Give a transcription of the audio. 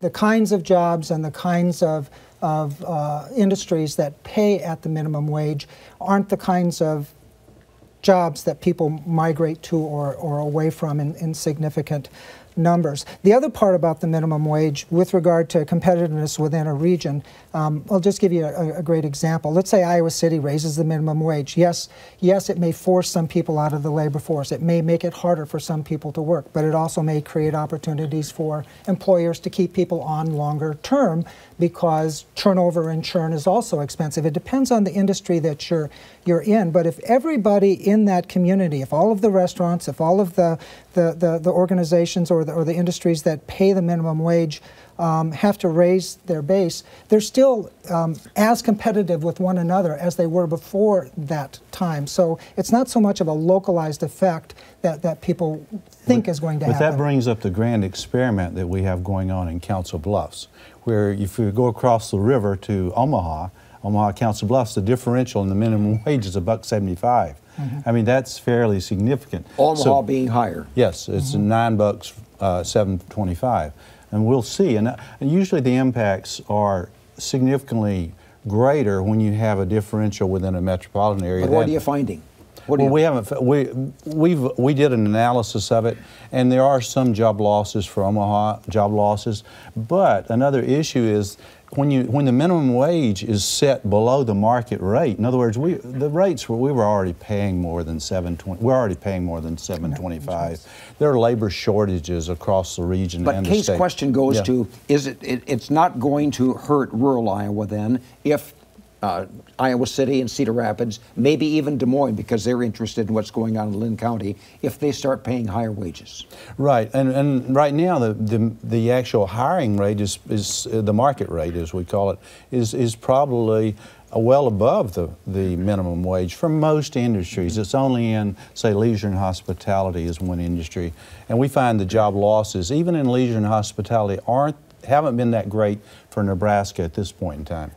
The kinds of jobs and the kinds of industries that pay at the minimum wage aren't the kinds of jobs that people migrate to or away from in significant numbers. The other part about the minimum wage with regard to competitiveness within a region, I'll just give you a great example. Let's say Iowa City raises the minimum wage. Yes, it may force some people out of the labor force. It may make it harder for some people to work, but it also may create opportunities for employers to keep people on longer term because turnover and churn is also expensive. It depends on the industry that you're in, but if everybody in that community, if all of the restaurants, if all of the organizations or the industries that pay the minimum wage have to raise their base, they're still as competitive with one another as they were before that time. So it's not so much of a localized effect that people think is going to happen. But that brings up the grand experiment that we have going on in Council Bluffs, where if you go across the river to Omaha, Council Bluffs, the differential in the minimum wage is $1.75. Mm-hmm. I mean, that's fairly significant. Omaha being higher. Yes, it's $9, $7.25. And we'll see. And usually the impacts are significantly greater when you have a differential within a metropolitan area. But what are you finding? We did an analysis of it, and there are some job losses for Omaha, job losses. But another issue is when the minimum wage is set below the market rate. In other words, the rates we were already paying more than $7.20. We're already paying more than $7.25. There are labor shortages across the region. But and Kate's the state. question goes to: it's not going to hurt rural Iowa then if Iowa City and Cedar Rapids, maybe even Des Moines, because they're interested in what's going on in Lynn County, if they start paying higher wages. Right, and right now the actual hiring rate is the market rate, as we call it, is probably well above the minimum wage for most industries. It's only in, say, leisure and hospitality is one industry, and we find the job losses, even in leisure and hospitality, haven't been that great for Nebraska at this point in time.